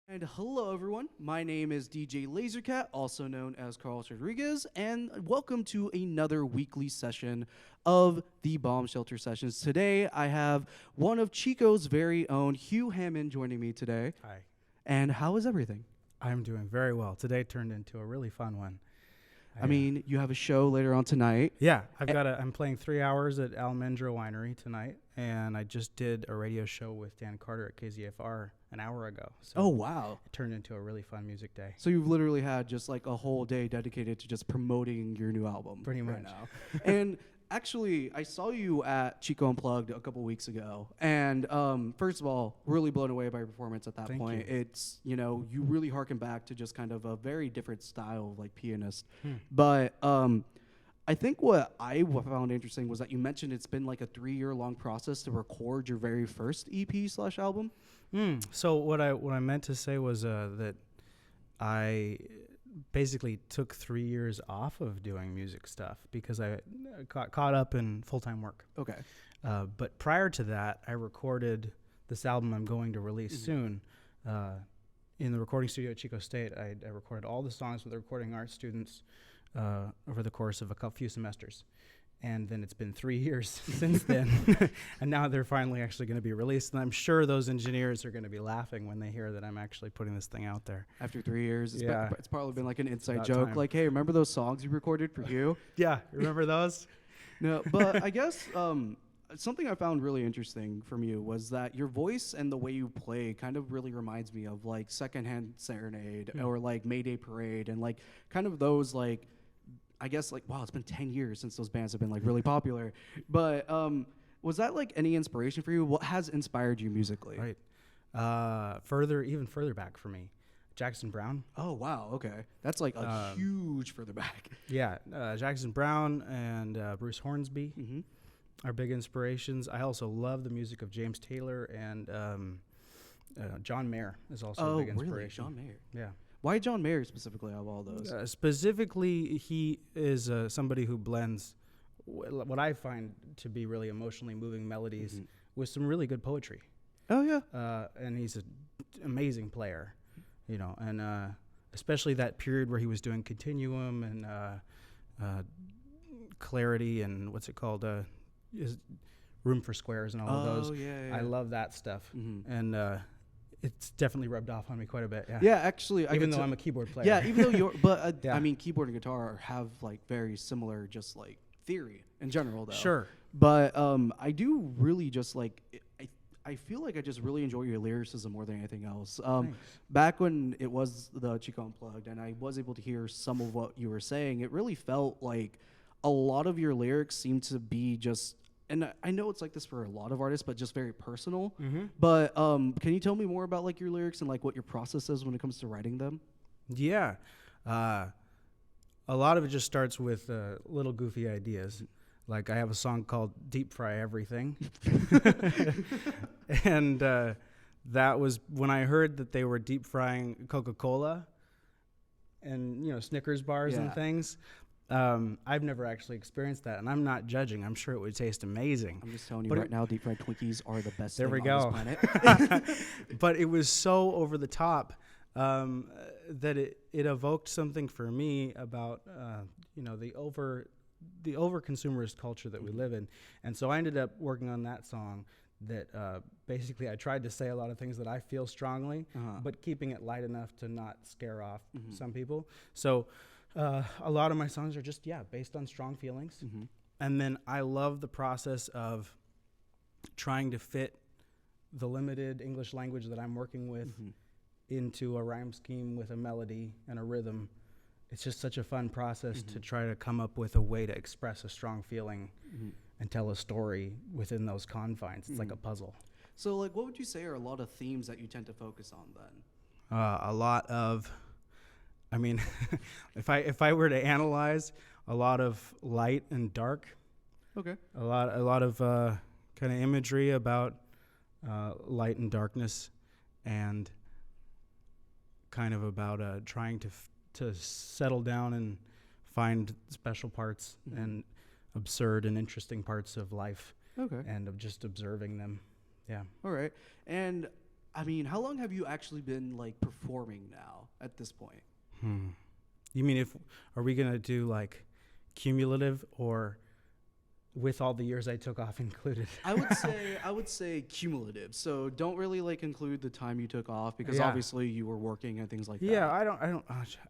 And hello, everyone. My name is DJ Lasercat, also known as Carlos Rodriguez, and welcome to another weekly session of the Bomb Shelter Sessions. Today, I have one of Chico's very own, Hugh Hammond, joining me today. Hi. And how is everything? I'm doing very well. Today turned into a really fun one. I mean, you have a show later on tonight. Yeah, I'm playing 3 hours at Almendra Winery tonight, and I just did a radio show with Dan Carter at KZFR an hour ago. So Oh, wow. it turned into a really fun music day. So you've literally had just like a whole day dedicated to just promoting your new album. Pretty right much. now. And actually, I saw you at Chico Unplugged a couple weeks ago. And first of all, really blown away by your performance at that Thank point. you. It's, you really harken back to just kind of a very different style of like pianist. But I think what I found interesting was that you mentioned it's been like a 3-year long process to record your very first EP/album. So what I meant to say was that I basically took 3 years off of doing music stuff because I got caught up in full-time work. Okay. But prior to that, I recorded this album I'm going to release soon. In the recording studio at Chico State, I recorded all the songs with the recording arts students over the course of few semesters. And then it's been 3 years since then. And now they're finally actually going to be released. And I'm sure those engineers are going to be laughing when they hear that I'm actually putting this thing out there. After 3 years, it's probably been like an inside about joke. time. Like, hey, remember those songs you recorded for you? Yeah, remember those? No, but I guess something I found really interesting from you was that your voice and the way you play kind of really reminds me of like Secondhand Serenade or like Mayday Parade and like kind of those like, I guess like, wow, it's been 10 years since those bands have been like really popular. But was that like any inspiration for you? What has inspired you musically? Right. Even further back for me, Jackson Browne. Oh, wow. Okay. That's like a huge further back. Yeah, Jackson Browne and Bruce Hornsby are big inspirations. I also love the music of James Taylor and John Mayer is also a big inspiration. Really? John Mayer? Yeah. Why John Mayer specifically out of all those? Specifically, he is somebody who blends what I find to be really emotionally moving melodies with some really good poetry. Oh, yeah. And he's an amazing player, and especially that period where he was doing Continuum and Clarity and what's it called? Room for Squares and all of those. Yeah. I love that stuff. And it's definitely rubbed off on me quite a bit. Yeah. Yeah, actually, Even though I'm a keyboard player. Yeah, even though but Yeah. I mean, keyboard and guitar have like very similar, just like theory in general, though. Sure. But I do really just like I feel like I just really enjoy your lyricism more than anything else. Thanks. Back when it was the Chico Unplugged, and I was able to hear some of what you were saying, it really felt like a lot of your lyrics seemed to be just. And I know it's like this for a lot of artists, but just very personal. But can you tell me more about like your lyrics and like what your process is when it comes to writing them? Yeah. A lot of it just starts with little goofy ideas. Like I have a song called Deep Fry Everything. And that was when I heard that they were deep frying Coca-Cola and, Snickers bars and things. I've never actually experienced that, and I'm not judging. I'm sure it would taste amazing. I'm just telling you right now, deep fried Twinkies are the best There thing we on go. this planet. But it was so over the top that it evoked something for me about the over consumerist culture that we live in, and so I ended up working on that song. That basically I tried to say a lot of things that I feel strongly, but keeping it light enough to not scare off some people. So. A lot of my songs are just, based on strong feelings. And then I love the process of trying to fit the limited English language that I'm working with into a rhyme scheme with a melody and a rhythm. It's just such a fun process to try to come up with a way to express a strong feeling and tell a story within those confines. It's like a puzzle. So, like, what would you say are a lot of themes that you tend to focus on then? A lot of... I mean, if I were to analyze, a lot of light and dark. Okay. A lot of kind of imagery about light and darkness, and kind of about trying to settle down and find special parts and absurd and interesting parts of life. Okay. And of just observing them. Yeah. All right. And I mean, how long have you actually been like performing now at this point? You mean are we gonna do like cumulative or with all the years I took off included? I would say cumulative. So don't really like include the time you took off because obviously you were working and things like that. Yeah, I don't.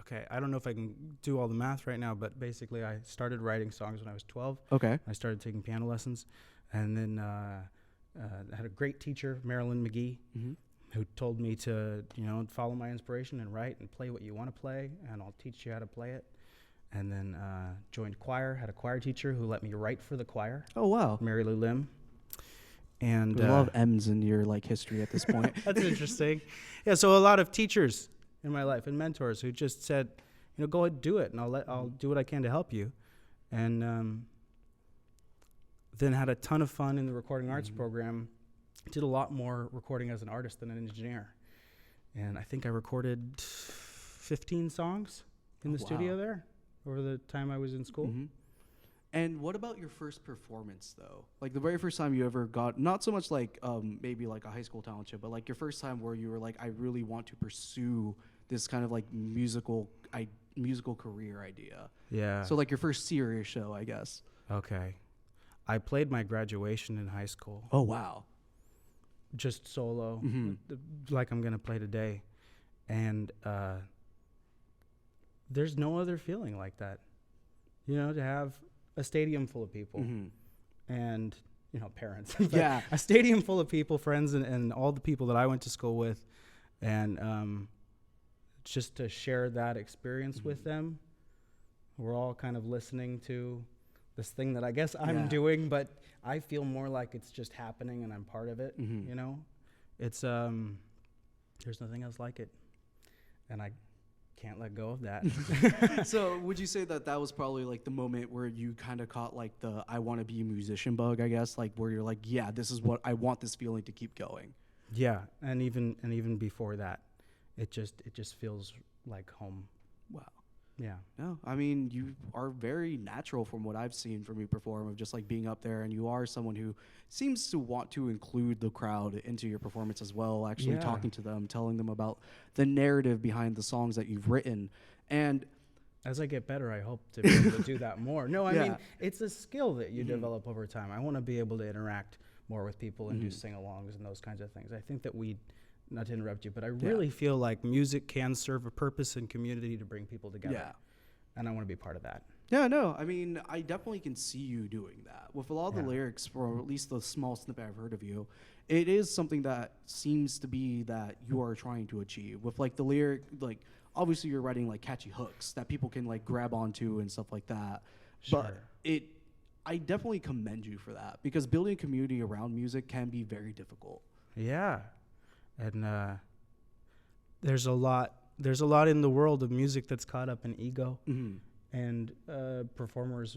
Okay, I don't know if I can do all the math right now, but basically I started writing songs when I was 12. Okay. I started taking piano lessons, and then I had a great teacher, Marilyn McGee, who told me to follow my inspiration and write and play what you want to play, and I'll teach you how to play it. And then joined choir, had a choir teacher who let me write for the choir. Oh, wow. Mary Lou Lim. And I love M's in your like history at this point. That's interesting. Yeah, so a lot of teachers in my life and mentors who just said, go ahead, do it, and I'll do what I can to help you. And then had a ton of fun in the recording arts program. Did a lot more recording as an artist than an engineer. And I think I recorded 15 songs in the studio there over the time I was in school. And what about your first performance, though? Like the very first time you ever got, not so much like maybe like a high school talent show, but like your first time where you were like, I really want to pursue this kind of like musical career idea. Yeah. So like your first serious show, I guess. Okay. I played my graduation in high school. Oh, wow. Just solo, like I'm going to play today. And there's no other feeling like that. To have a stadium full of people and, parents. Yeah. A stadium full of people, friends, and all the people that I went to school with. And just to share that experience with them. We're all kind of listening to this thing that I guess I'm doing, but I feel more like it's just happening and I'm part of it, It's, there's nothing else like it. And I can't let go of that. So would you say that was probably like the moment where you kind of caught like the I want to be a musician bug, I guess, like where you're like, yeah, this is what I want this feeling to keep going? Yeah, and even before that, it just feels like home. Wow. Yeah. No, I mean, you are very natural from what I've seen from you perform, of just like being up there, and you are someone who seems to want to include the crowd into your performance as well, actually talking to them, telling them about the narrative behind the songs that you've written. And as I get better, I hope to be able to do that more. No, I mean, it's a skill that you develop over time. I want to be able to interact more with people and do sing-alongs and those kinds of things. I think that not to interrupt you, but I really feel like music can serve a purpose in community to bring people together. Yeah. And I want to be part of that. Yeah, no, I mean, I definitely can see you doing that. With a lot of the lyrics, or at least the small snippet I've heard of you, it is something that seems to be that you are trying to achieve. With like the lyric, like obviously you're writing like catchy hooks that people can like grab onto and stuff like that. Sure. But I definitely commend you for that, because building a community around music can be very difficult. Yeah. And there's a lot in the world of music that's caught up in ego, and performers.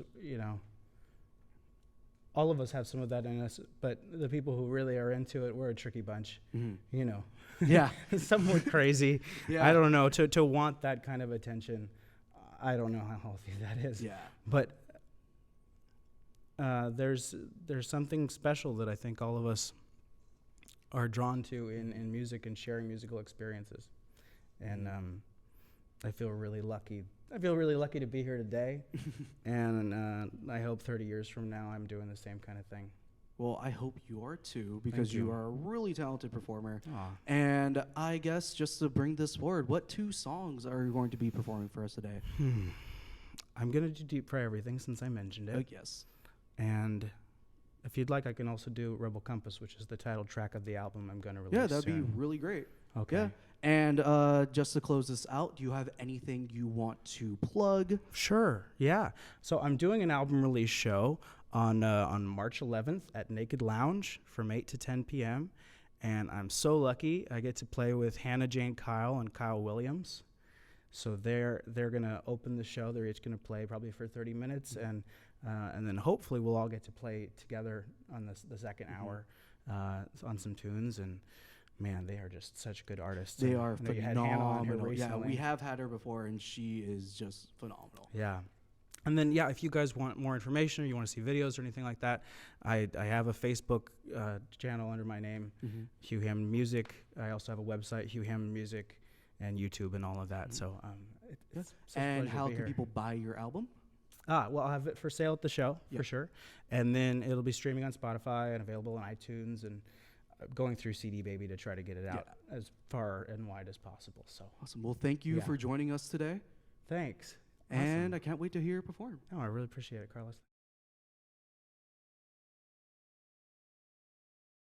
All of us have some of that in us, but the people who really are into it, we're a tricky bunch. Yeah, somewhat crazy. Yeah. I don't know, to want that kind of attention. I don't know how healthy that is. Yeah, but there's something special that I think all of us are drawn to in music and sharing musical experiences. And I feel really lucky. I feel really lucky to be here today. And I hope 30 years from now I'm doing the same kind of thing. Well, I hope you are too, because you are a really talented performer. Aww. And I guess just to bring this forward, what 2 songs are you going to be performing for us today? I'm going to do Deep for Everything, since I mentioned it. Yes. And if you'd like, I can also do Rebel Compass, which is the title track of the album I'm going to release. Yeah, that'd be really great. Okay. Yeah. And just to close this out, do you have anything you want to plug? Sure. Yeah. So I'm doing an album release show on March 11th at Naked Lounge from 8 to 10 p.m. And I'm so lucky I get to play with Hannah Jane Kyle and Kyle Williams. So they're going to open the show. They're each going to play probably for 30 minutes, and then hopefully we'll all get to play together on the second hour on some tunes. And man, they are just such good artists. They are phenomenal. Yeah, we have had her before, and she is just phenomenal. Yeah. And then, yeah, if you guys want more information or you want to see videos or anything like that, I have a Facebook channel under my name, Hugh Hammond Music. I also have a website, Hugh Hammond Music, and YouTube and all of that. So, it's such a And pleasure to how be can here. people buy your album? Well, I'll have it for sale at the show, for sure. And then it'll be streaming on Spotify and available on iTunes, and going through CD Baby to try to get it out as far and wide as possible. So Awesome. Well, thank you for joining us today. thanks. And I can't wait to hear you perform. Oh, I really appreciate it, Carlos.